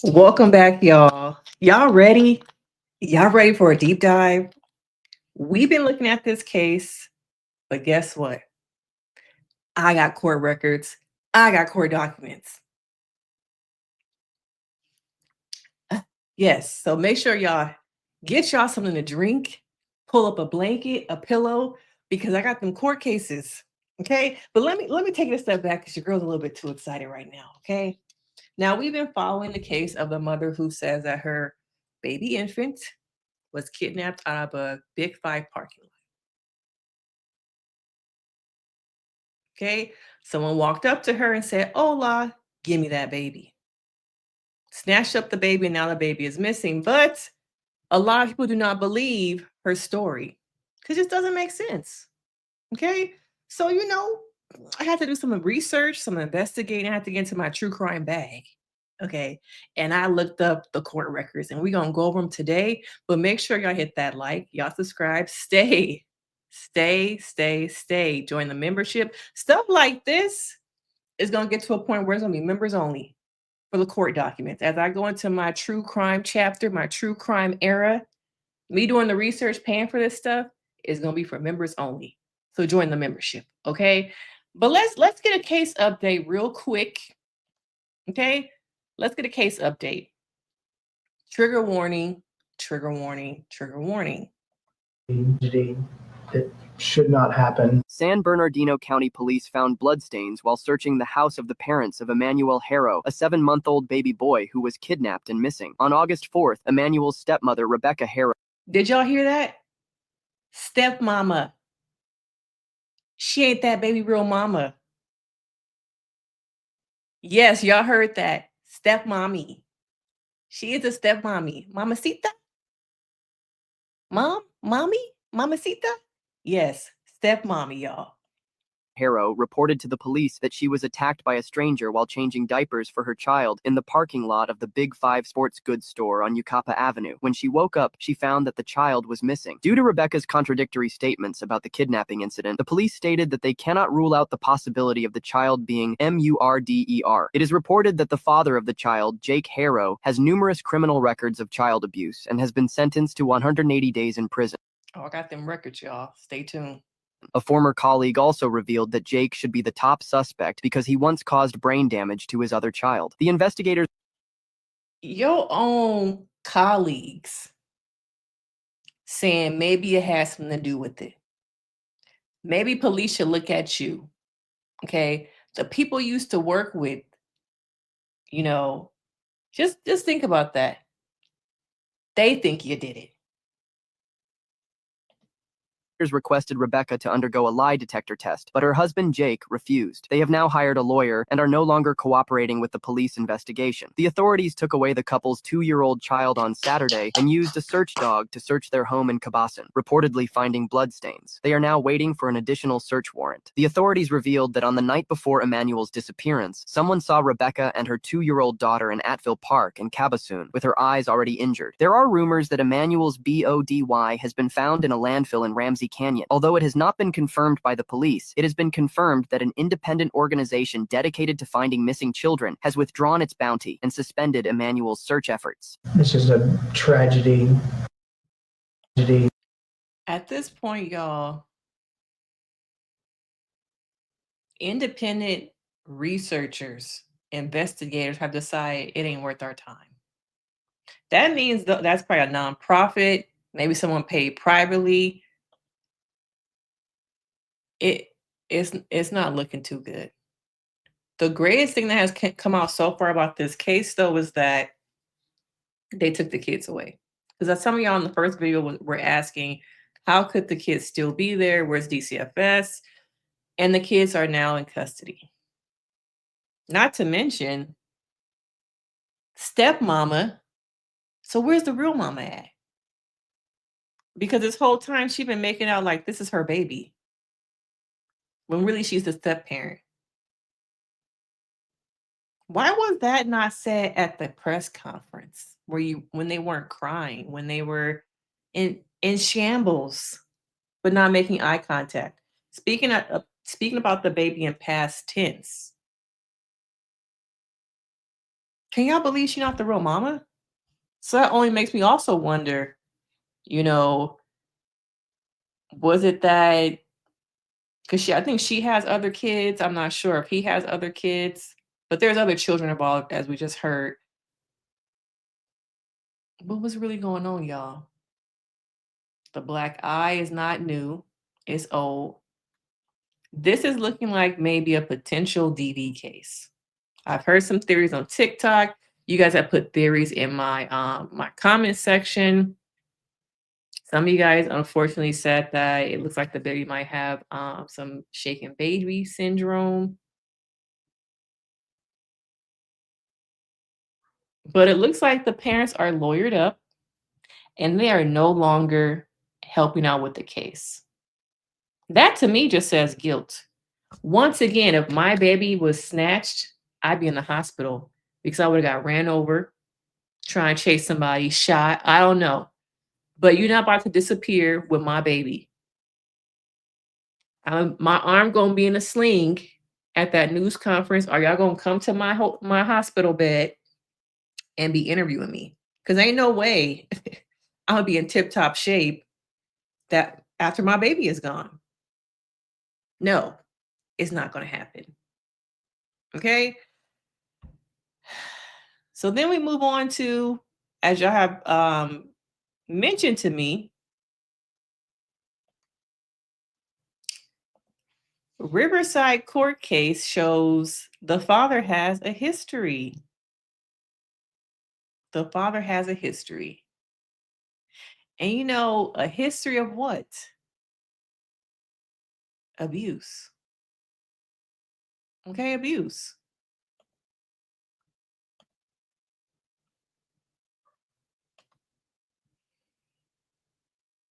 Welcome back, y'all. Y'all ready? Y'all ready for a deep dive? We've been looking at this case, but guess what? I got court records. I got court documents. Yes, so make sure y'all get y'all something to drink, pull up a blanket, a pillow, because I got them court cases. Okay, but let me take it a step back because your girl's a little bit too excited right now. Okay, now we've been following the case of the mother who says that her baby infant was kidnapped out of a Big Five parking lot. Okay. Someone walked up to her and said, Hola, give me that baby. Snatched up the baby, and now the baby is missing. But a lot of people do not believe her story because it just doesn't make sense. Okay. So, I had to do some research, some investigating. I had to get into my true crime bag. Okay. And I looked up the court records and we're going to go over them today. But make sure y'all hit that like, y'all subscribe, stay. Join the membership. Stuff like this is going to get to a point where it's going to be members only for the court documents. As I go into my true crime chapter, my true crime era, me doing the research, paying for this stuff is going to be for members only. So join the membership. Okay. But let's get a case update real quick. Okay. Let's get a case update. Trigger warning, trigger warning, trigger warning. It should not happen. San Bernardino County police found bloodstains while searching the house of the parents of Emmanuel Haro, a 7-month-old baby boy who was kidnapped and missing. On August 4th, Emmanuel's stepmother, Rebecca Haro. Did y'all hear that? Stepmama. She ain't that baby real mama. Yes, y'all heard that. Stepmommy. She is a stepmommy. Mamacita? Mom? Mommy? Mamacita? Yes, stepmommy, y'all. Haro reported to the police that she was attacked by a stranger while changing diapers for her child in the parking lot of the Big Five sports goods store on Yucaipa Avenue. When she woke up, she found that the child was missing. Due to Rebecca's contradictory statements about the kidnapping incident, the police stated that they cannot rule out the possibility of the child being murder. It is reported that the father of the child, Jake Haro, has numerous criminal records of child abuse and has been sentenced to 180 days in prison. Oh, I got them records, y'all. Stay tuned. A former colleague also revealed that Jake should be the top suspect because he once caused brain damage to his other child. The investigators... Your own colleagues saying maybe it has something to do with it. Maybe police should look at you. Okay. The people you used to work with, just think about that. They think you did it. requested Rebecca to undergo a lie detector test, but her husband Jake refused. They have now hired a lawyer and are no longer cooperating with the police investigation. The authorities took away the couple's 2-year-old child on Saturday and used a search dog to search their home in Cabasan, reportedly finding bloodstains. They are now waiting for an additional search warrant. The authorities revealed that on the night before Emmanuel's disappearance, someone saw Rebecca and her 2-year-old daughter in Attville Park in Cabasun with her eyes already injured. There are rumors that Emmanuel's body has been found in a landfill in Ramsey Canyon. Although it has not been confirmed by the police, it has been confirmed that an independent organization dedicated to finding missing children has withdrawn its bounty and suspended Emmanuel's search efforts. This is a tragedy. At this point, y'all, independent researchers, investigators have decided it ain't worth our time. That means that's probably a nonprofit, maybe someone paid privately. It's not looking too good. The greatest thing that has come out so far about this case, though, is that they took the kids away. Because some of y'all in the first video were asking, how could the kids still be there? Where's DCFS? And the kids are now in custody. Not to mention, stepmama. So where's the real mama at? Because this whole time she's been making out like this is her baby, when really she's the step parent. Why was that not said at the press conference when they weren't crying, when they were in shambles, but not making eye contact? Speaking about the baby in past tense. Can y'all believe she's not the real mama? So that only makes me also wonder, you know, was it that because I think she has other kids. I'm not sure if he has other kids, but there's other children involved, as we just heard. What was really going on, y'all? The black eye is not new, it's old. This is looking like maybe a potential DV case. I've heard some theories on TikTok. You guys have put theories in my my comment section. Some of you guys unfortunately said that it looks like the baby might have some shaken baby syndrome. But it looks like the parents are lawyered up and they are no longer helping out with the case. That to me just says guilt. Once again, if my baby was snatched, I'd be in the hospital because I would have got ran over, trying to chase somebody, shot. I don't know. But you're not about to disappear with my baby. My arm gonna be in a sling at that news conference. Are y'all gonna come to my hospital bed and be interviewing me? Because ain't no way I'm gonna be in tip top shape that after my baby is gone. No, it's not gonna happen. Okay. So then we move on to, as y'all have mentioned to me, Riverside court case shows the father has a history. The father has a history. And you know, a history of what? Abuse. Okay, abuse.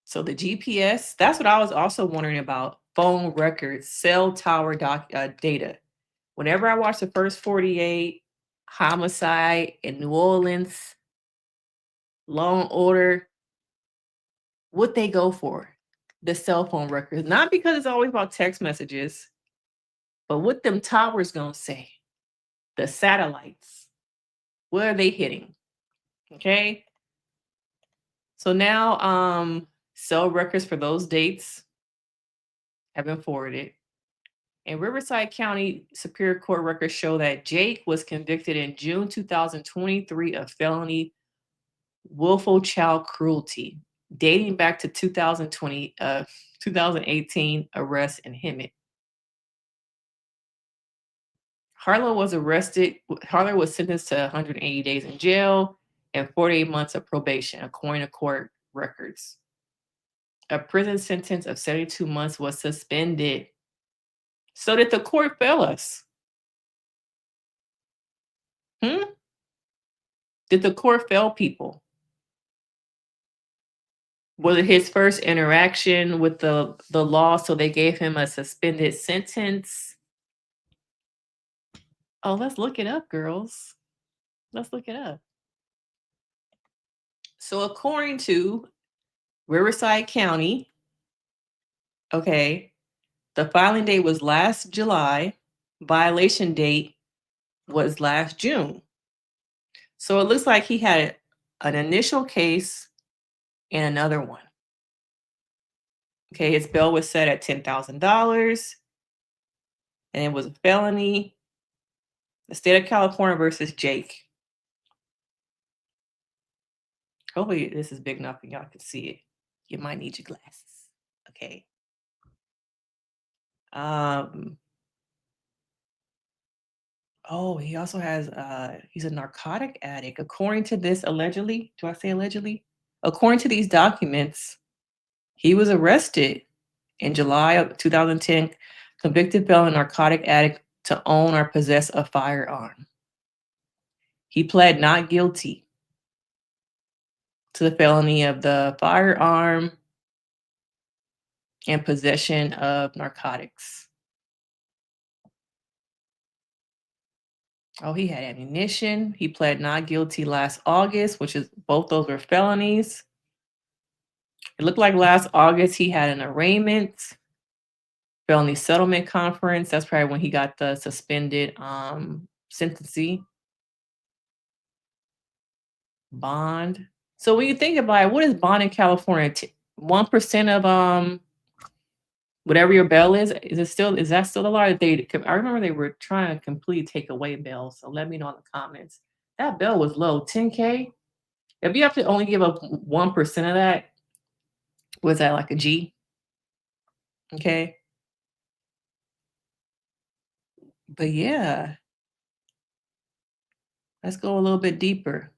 So the GPS, that's what I was also wondering about. Phone records, cell tower data. Whenever I watch the first 48, homicide in New Orleans, Law and Order, what they go for? The cell phone records. Not because it's always about text messages, but what them towers gonna say? The satellites. What are they hitting? Okay. So now cell records for those dates have been forwarded. And Riverside County Superior Court records show that Jake was convicted in June 2023 of felony willful child cruelty, dating back to 2018 arrest in Hemet. Harlow was arrested. Harlow was sentenced to 180 days in jail and 48 months of probation, according to court records. A prison sentence of 72 months was suspended. So did the court fail us? Hmm? Did the court fail people? Was it his first interaction with the law, so they gave him a suspended sentence? Oh, let's look it up, girls. Let's look it up. So according to Riverside County, okay, the filing date was last July, violation date was last June. So it looks like he had an initial case and another one. Okay, his bail was set at $10,000 and it was a felony. The state of California versus Jake. Hopefully this is big enough and y'all can see it. You might need your glasses. Okay. Oh, he also has he's a narcotic addict. According to this, allegedly, do I say allegedly? According to these documents, he was arrested in July of 2010, convicted felon narcotic addict to own or possess a firearm. He pled not guilty to the felony of the firearm and possession of narcotics. Oh, he had ammunition. He pled not guilty last August, which is both those were felonies. It looked like last August he had an arraignment, felony settlement conference. That's probably when he got the suspended sentencing. Bond. So when you think about it, what is bond in California? 1% of whatever your bail is is that still the law? I remember they were trying to completely take away bail. So let me know in the comments. That bail was low, 10K. If you have to only give up 1% of that, was that like a G? Okay. But yeah, let's go a little bit deeper.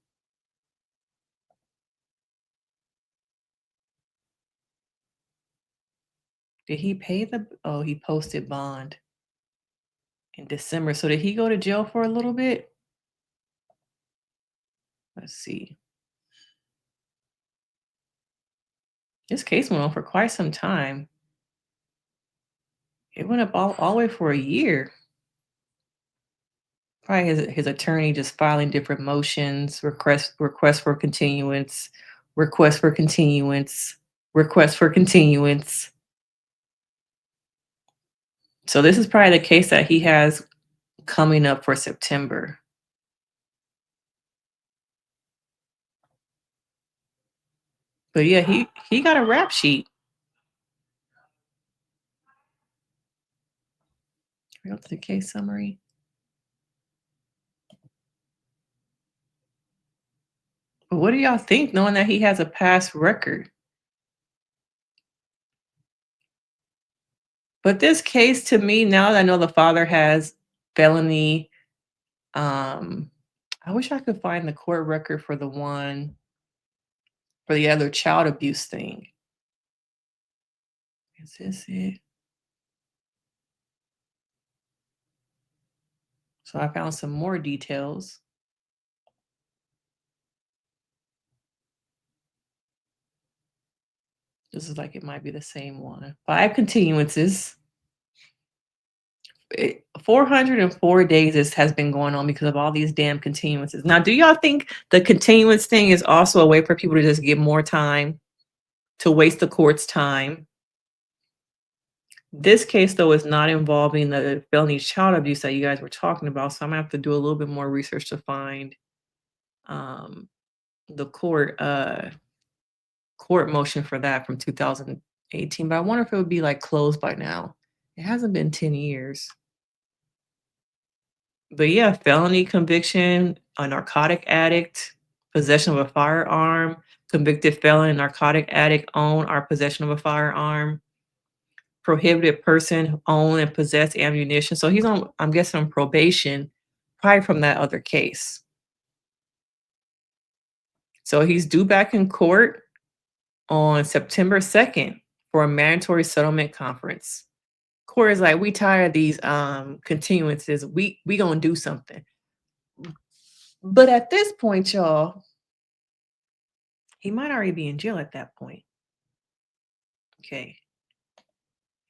Did he pay he posted bond in December. So did he go to jail for a little bit? Let's see. This case went on for quite some time. It went up all the way for a year. Probably his attorney just filing different motions, request for continuance, request for continuance, request for continuance. So this is probably the case that he has coming up for September. But yeah, he got a rap sheet. Go to the case summary. But what do y'all think, knowing that he has a past record? But this case, to me, now that I know the father has felony, I wish I could find the court record for the other child abuse thing. Is this it? So I found some more details. This is like it might be the same one. 5 continuances. 404 days this has been going on because of all these damn continuances. Now, do y'all think the continuance thing is also a way for people to just get more time, to waste the court's time? This case, though, is not involving the felony child abuse that you guys were talking about, so I'm gonna have to do a little bit more research to find the court motion for that from 2018. But I wonder if it would be like closed by now. It hasn't been 10 years. But yeah, felony conviction, a narcotic addict, possession of a firearm, convicted felon, narcotic addict, own or possession of a firearm, prohibited person, own and possess ammunition. So he's on, I'm guessing, on probation, probably from that other case. So he's due back in court on September 2nd for a mandatory settlement conference. Court is like, we tired of these continuances. We gonna do something. But at this point, y'all, he might already be in jail at that point. Okay.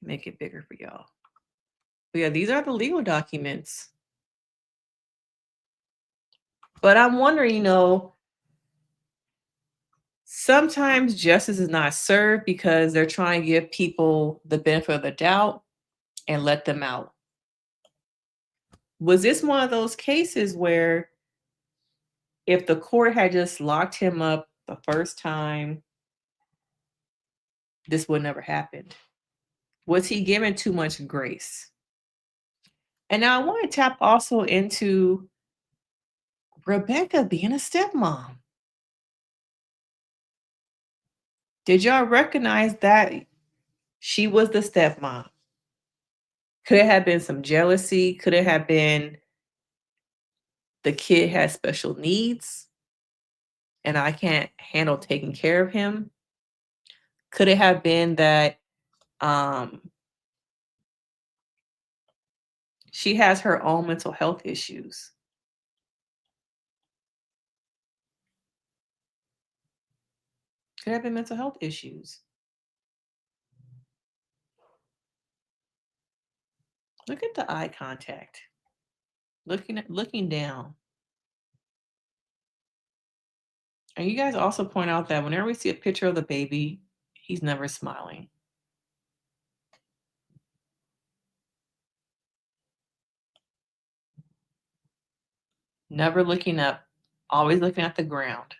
Make it bigger for y'all. But yeah, these are the legal documents. But I'm wondering, sometimes justice is not served because they're trying to give people the benefit of the doubt and let them out. Was this one of those cases where if the court had just locked him up the first time, this would never happen? Was he given too much grace? And now I want to tap also into Rebecca being a stepmom. Did y'all recognize that she was the stepmom? Could it have been some jealousy? Could it have been the kid has special needs and I can't handle taking care of him? Could it have been that she has her own mental health issues? Could have been mental health issues. Look at the eye contact. Looking down. And you guys also point out that whenever we see a picture of the baby, he's never smiling. Never looking up, always looking at the ground.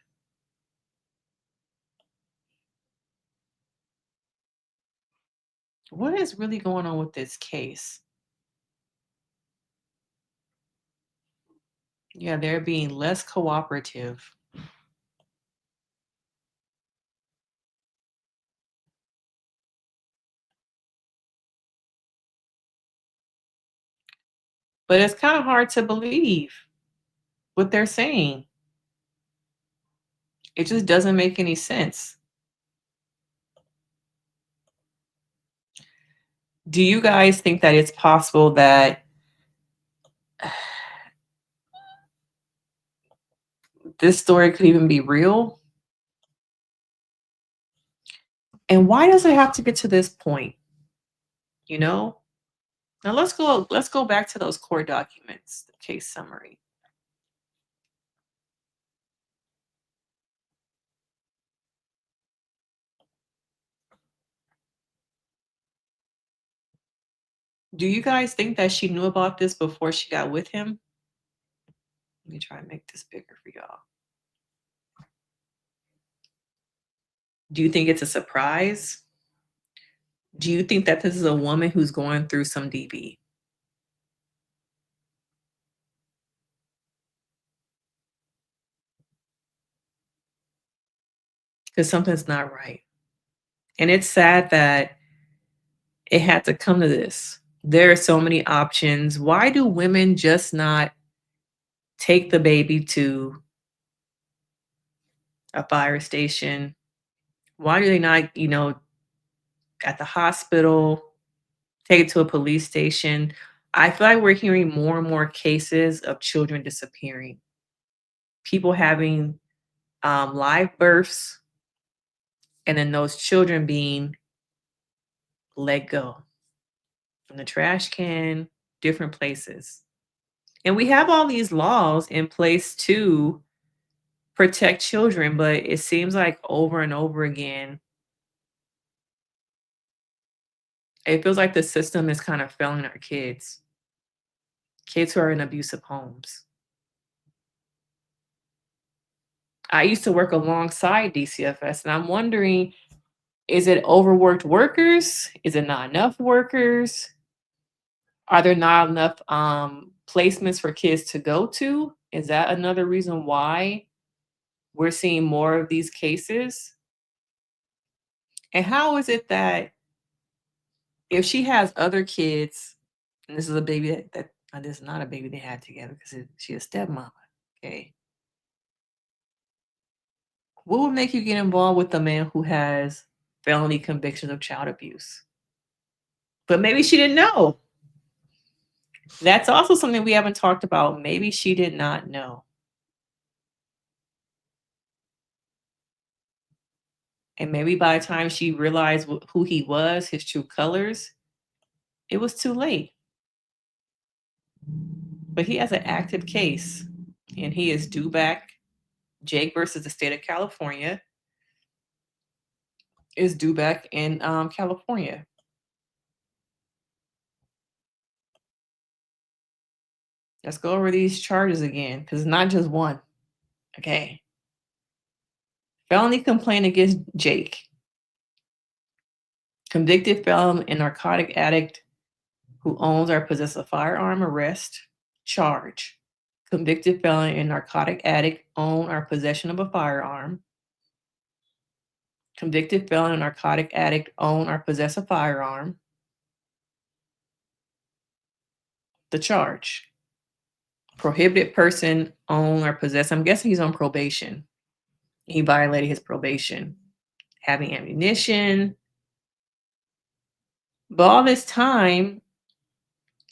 What is really going on with this case? Yeah, they're being less cooperative. But it's kind of hard to believe what they're saying. It just doesn't make any sense. Do you guys think that it's possible that this story could even be real? And why does it have to get to this point? You know? Now let's go back to those court documents, the case summary. Do you guys think that she knew about this before she got with him? Let me try and make this bigger for y'all. Do you think it's a surprise? Do you think that this is a woman who's going through some DB? Because something's not right. And it's sad that it had to come to this. There are so many options. Why do women just not take the baby to a fire station? Why do they not, at the hospital, take it to a police station? I feel like we're hearing more and more cases of children disappearing, people having live births, and then those children being let go from the trash can, different places. And we have all these laws in place to protect children, but it seems like over and over again, it feels like the system is kind of failing our kids who are in abusive homes. I used to work alongside DCFS, and I'm wondering, is it overworked workers? Is it not enough workers? Are there not enough placements for kids to go to? Is that another reason why we're seeing more of these cases? And how is it that if she has other kids, and this is a baby this is not a baby they had together because she's a stepmama, okay? What would make you get involved with a man who has felony convictions of child abuse? But maybe she didn't know. That's also something we haven't talked about. Maybe she did not know. And maybe by the time she realized who he was, his true colors, it was too late. But he has an active case, and he is due back. Jake versus the state of California is due back in California. Let's go over these charges again, because it's not just one. Okay. Felony complaint against Jake. Convicted felon and narcotic addict who owns or possesses a firearm arrest. Charge. Convicted felon and narcotic addict own or possession of a firearm. Convicted felon and narcotic addict own or possess a firearm. The charge. Prohibited person own or possess. I'm guessing he's on probation. He violated his probation. Having ammunition. But all this time,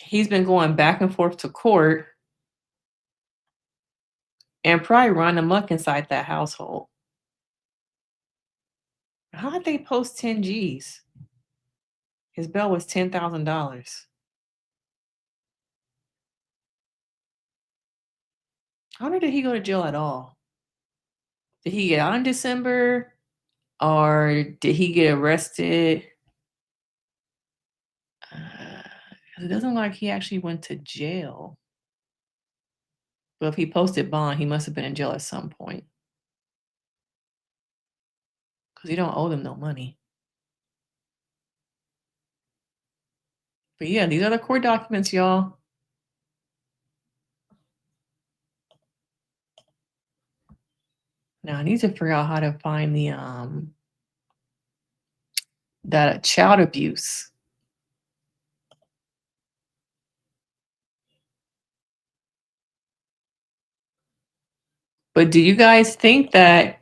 he's been going back and forth to court and probably run amok inside that household. How did they post 10 G's? His bail was $10,000. How did he go to jail at all? Did he get out in December? Or did he get arrested? It doesn't look like he actually went to jail. But if he posted bond, he must have been in jail at some point. Because you don't owe them no money. But yeah, these are the court documents, y'all. Now I need to figure out how to find the that child abuse. But do you guys think that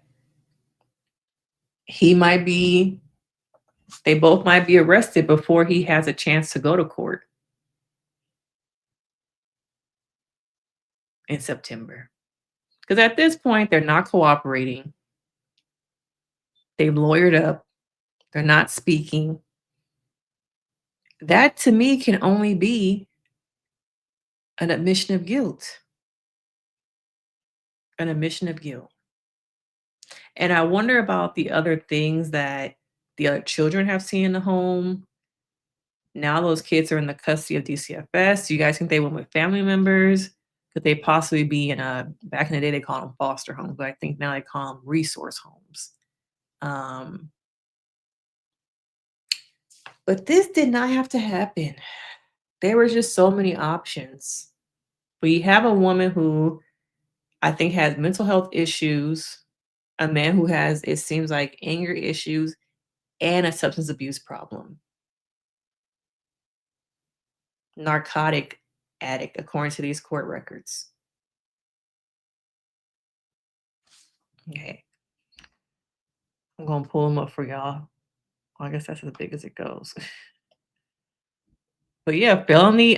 they both might be arrested before he has a chance to go to court in September? Because at this point, they're not cooperating. They've lawyered up. They're not speaking. That to me can only be an admission of guilt. An admission of guilt. And I wonder about the other things that the other children have seen in the home. Now those kids are in the custody of DCFS. Do you guys think they went with family members? Could they possibly be in back in the day they called them foster homes, but I think now they call them resource homes. But this did not have to happen. There were just so many options. But you have a woman who I think has mental health issues, a man who has, it seems like, anger issues and a substance abuse problem. Narcotic addict, according to these court records. Okay. I'm going to pull them up for y'all. Well, I guess that's as big as it goes. But yeah, felony,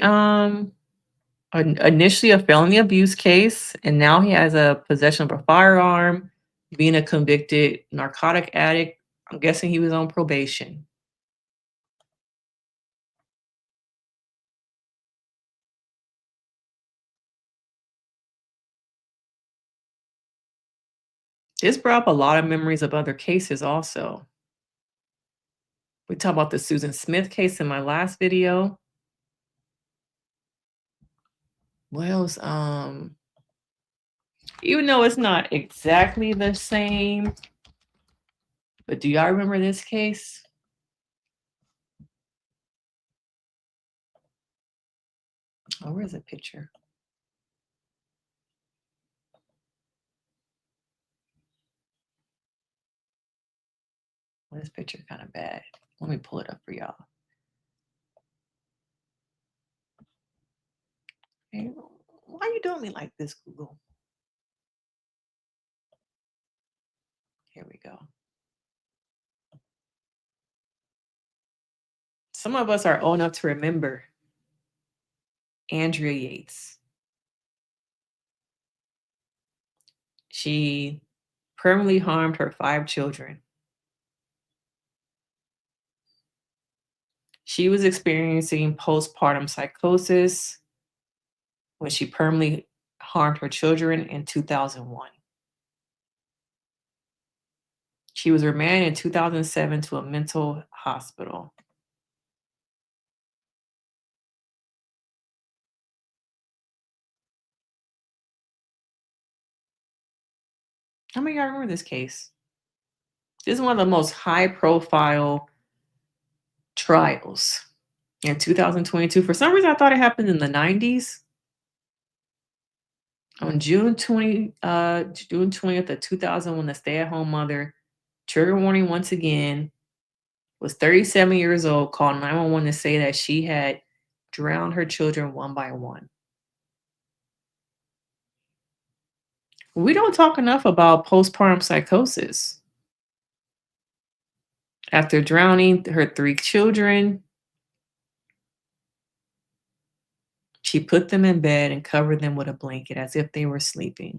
initially a felony abuse case, and now he has a possession of a firearm, being a convicted narcotic addict. I'm guessing he was on probation. This brought up a lot of memories of other cases also. We talked about the Susan Smith case in my last video. What else? Even though it's not exactly the same, but do y'all remember this case? Oh, where's the picture? Well, this picture kind of bad. Let me pull it up for y'all. Hey, why are you doing me like this, Google? Here we go. Some of us are old enough to remember Andrea Yates. She permanently harmed her 5 children. She was experiencing postpartum psychosis when she permanently harmed her children in 2001. She was remanded in 2007 to a mental hospital. How many of y'all remember this case? This is one of the most high-profile trials in 2022. For some reason, I thought it happened in the 90s. On June 20th of 2001, the stay-at-home mother, trigger warning once again, was 37 years old, called 911 to say that she had drowned her children one by one. We don't talk enough about postpartum psychosis. After drowning her 3 children, she put them in bed and covered them with a blanket as if they were sleeping.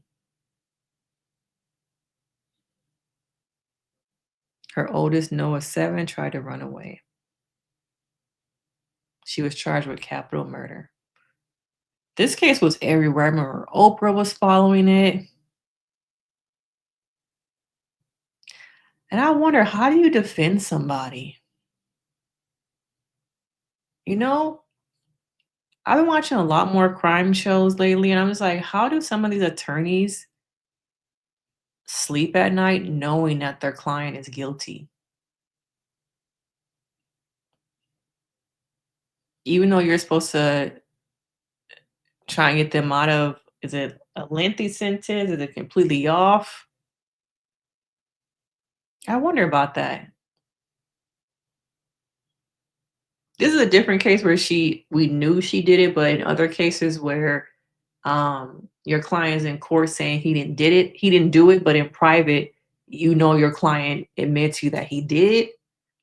Her oldest, Noah, 7, tried to run away. She was charged with capital murder. This case was everywhere. I remember Oprah was following it. And I wonder, how do you defend somebody? You know, I've been watching a lot more crime shows lately, and I'm just like, how do some of these attorneys sleep at night knowing that their client is guilty? even though you're supposed to try and get them out of, is it a lengthy sentence? Is it completely off? I wonder about that. This is a different case where we knew she did it, but in other cases where your client is in court saying he didn't do it, but in private, you know your client admits to you that he did,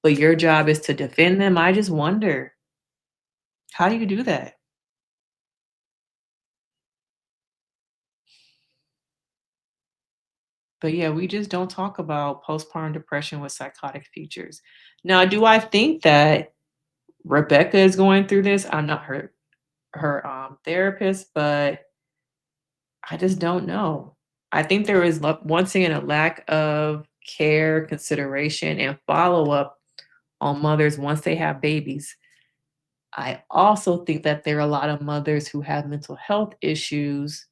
but your job is to defend them. I just wonder, how do you do that? But yeah, we just don't talk about postpartum depression with psychotic features. Now, do I think that Rebecca is going through this? I'm not her therapist, but I just don't know. I think there is once again a lack of care, consideration, and follow up on mothers once they have babies. I also think that there are a lot of mothers who have mental health issues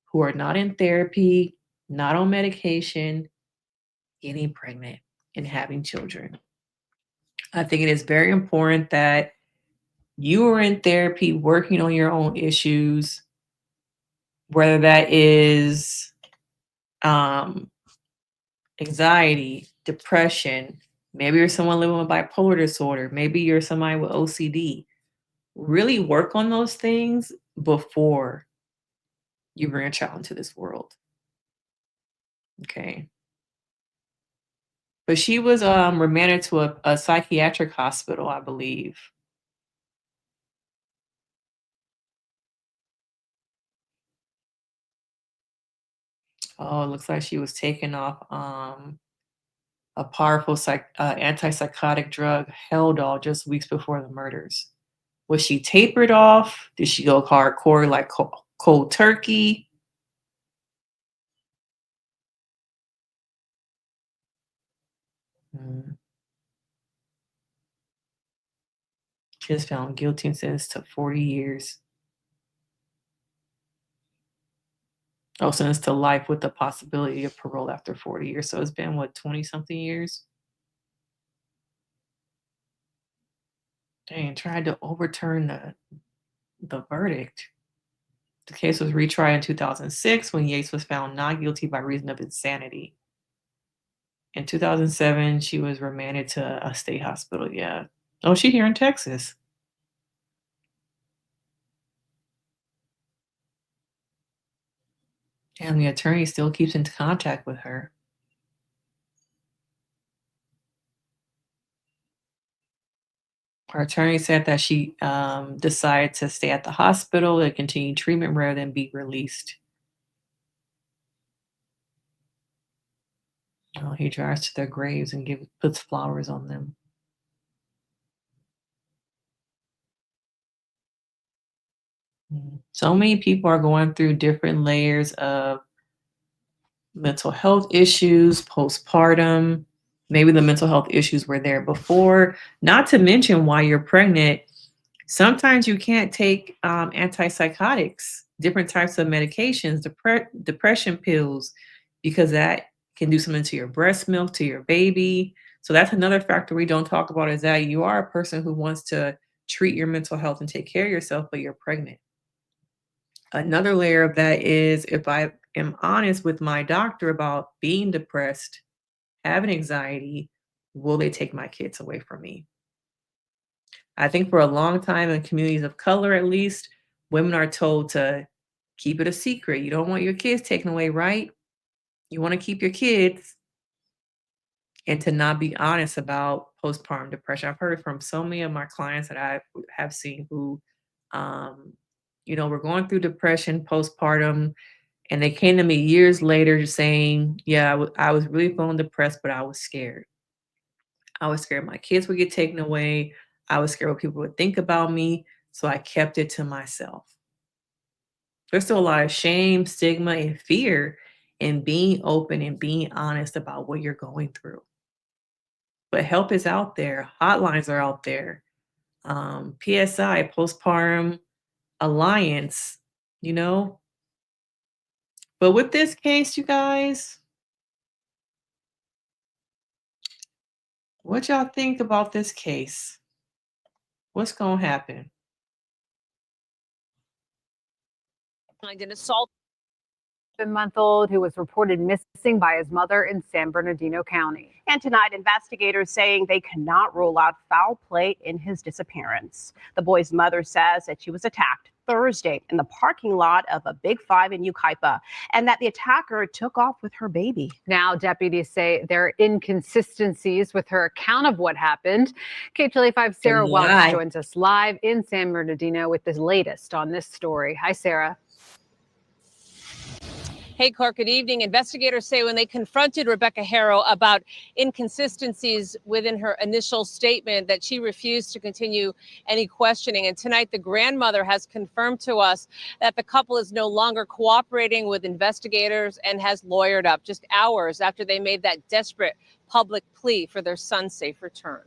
who are not in therapy, not on medication, getting pregnant and having children. I think it is very important that you are in therapy, working on your own issues, whether that is um, anxiety, depression. Maybe you're someone living with bipolar disorder. Maybe you're somebody with OCD. Really work on those things before you bring a child into this world. Okay. But she was remanded to a psychiatric hospital, I believe. Oh, it looks like she was taken off a powerful antipsychotic drug, Haldol, just weeks before the murders. Was she tapered off? Did she go hardcore like cold turkey? Mm. She was found guilty and sentenced to 40 years. Oh, sentenced to life with the possibility of parole after 40 years. So it's been what, 20 something years? Dang, tried to overturn the verdict. The case was retried in 2006 when Yates was found not guilty by reason of insanity. In 2007, she was remanded to a state hospital. Yeah. Oh, she here in Texas. And the attorney still keeps in contact with her. Her attorney said that she decided to stay at the hospital and continue treatment rather than be released. Oh, he drives to their graves and puts flowers on them. Mm. So many people are going through different layers of mental health issues, postpartum. Maybe the mental health issues were there before. Not to mention, while you're pregnant, sometimes you can't take antipsychotics, different types of medications, depression pills, because that can do something to your breast milk, to your baby. So that's another factor we don't talk about, is that you are a person who wants to treat your mental health and take care of yourself, but you're pregnant. Another layer of that is, if I am honest with my doctor about being depressed, having anxiety, will they take my kids away from me? I think for a long time in communities of color, at least, women are told to keep it a secret. You don't want your kids taken away, right? You want to keep your kids, and to not be honest about postpartum depression. I've heard from so many of my clients that I have seen who, um, were going through depression postpartum, and they came to me years later saying, yeah, I was really feeling depressed, but I was scared. I was scared my kids would get taken away. I was scared what people would think about me. So I kept it to myself. There's still a lot of shame, stigma, and fear in being open and being honest about what you're going through. But help is out there. Hotlines are out there. PSI, Postpartum Alliance, you know. But with this case, you guys, what y'all think about this case? What's going to happen? behind an assault. 7-month-old who was reported missing by his mother in San Bernardino County. And tonight, investigators saying they cannot rule out foul play in his disappearance. The boy's mother says that she was attacked Thursday in the parking lot of a Big Five in Yucaipa, and that the attacker took off with her baby. Now, deputies say there are inconsistencies with her account of what happened. KTLA5 Sarah Welch joins us live in San Bernardino with the latest on this story. Hi, Sarah. Hey, Clark, good evening. Investigators say when they confronted Rebecca Haro about inconsistencies within her initial statement that she refused to continue any questioning. And tonight, the grandmother has confirmed to us that the couple is no longer cooperating with investigators and has lawyered up just hours after they made that desperate public plea for their son's safe return.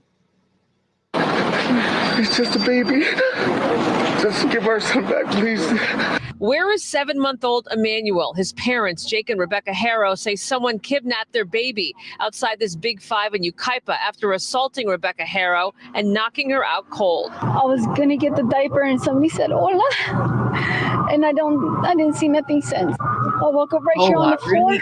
It's just a baby. Just give our son back, please. Where is 7-month-old Emmanuel? His parents, Jake and Rebecca Haro, say someone kidnapped their baby outside this Big Five in Yucaipa after assaulting Rebecca Haro and knocking her out cold. I was gonna get the diaper and somebody said hola, and I didn't see nothing since. I woke up right here on the floor. Really?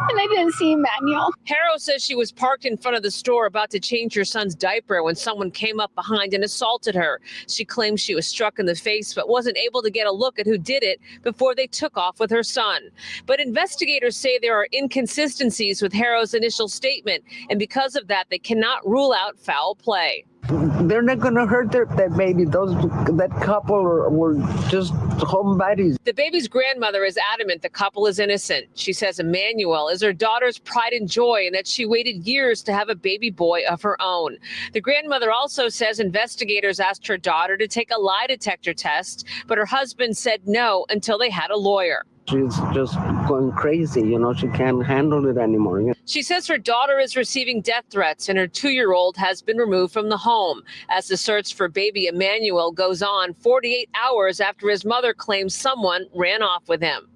And I didn't see Emmanuel. Haro says she was parked in front of the store about to change her son's diaper when someone came up behind and assaulted her. She claims she was struck in the face but wasn't able to get a look at who did it before they took off with her son. But investigators say there are inconsistencies with Haro's initial statement, and because of that, they cannot rule out foul play. They're not going to hurt that baby. That couple were just homebodies. The baby's grandmother is adamant the couple is innocent. She says Emmanuel is her daughter's pride and joy and that she waited years to have a baby boy of her own. The grandmother also says investigators asked her daughter to take a lie detector test, but her husband said no until they had a lawyer. She's just going crazy, she can't handle it anymore. She says her daughter is receiving death threats and her 2-year-old has been removed from the home. As the search for baby Emmanuel goes on 48 hours after his mother claims someone ran off with him.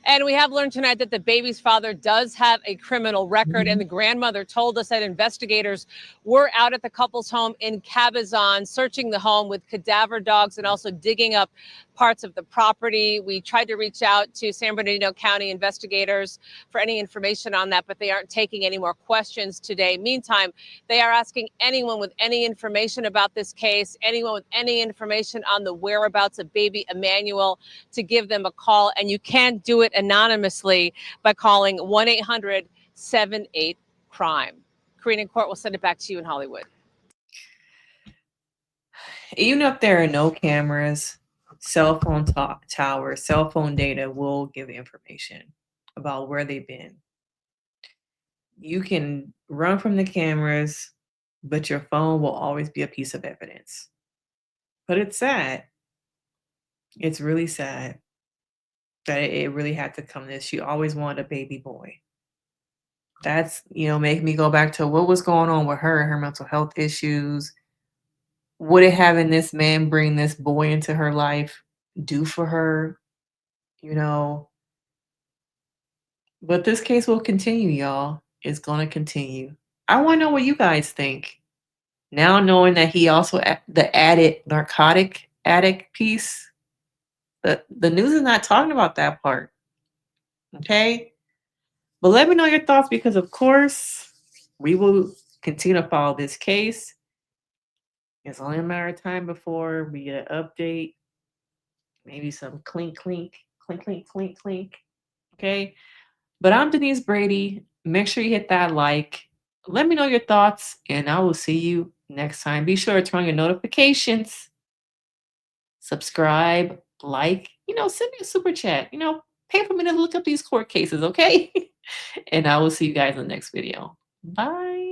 And we have learned tonight that the baby's father does have a criminal record, and the grandmother told us that investigators were out at the couple's home in Cabazon, searching the home with cadaver dogs and also digging up parts of the property. We tried to reach out to San Bernardino County investigators for any information on that, but they aren't taking any more questions today. Meantime, they are asking anyone with any information about this case, anyone with any information on the whereabouts of baby Emmanuel, to give them a call. And you can do it anonymously by calling 1-800-78-CRIME. Karina Court will send it back to you in Hollywood. Even if there are no cameras, cell phone towers, cell phone data will give information about where they've been. You can run from the cameras, but your phone will always be a piece of evidence. But it's sad. It's really sad that it really had to come to this. She always wanted a baby boy. That's, make me go back to what was going on with her and her mental health issues. What did having this man bring this boy into her life do for her? But this case will continue, y'all. It's going to continue. I want to know what you guys think. Now knowing that he also, the added narcotic addict piece, the news is not talking about that part. Okay? But let me know your thoughts because, of course, we will continue to follow this case. It's only a matter of time before we get an update. Maybe some clink, clink, clink, clink, clink, clink. Okay? But I'm Denise Brady. Make sure you hit that like. Let me know your thoughts, and I will see you next time. Be sure to turn on your notifications. Subscribe, like, send me a super chat. Pay for me to look up these court cases, okay? And I will see you guys in the next video. Bye.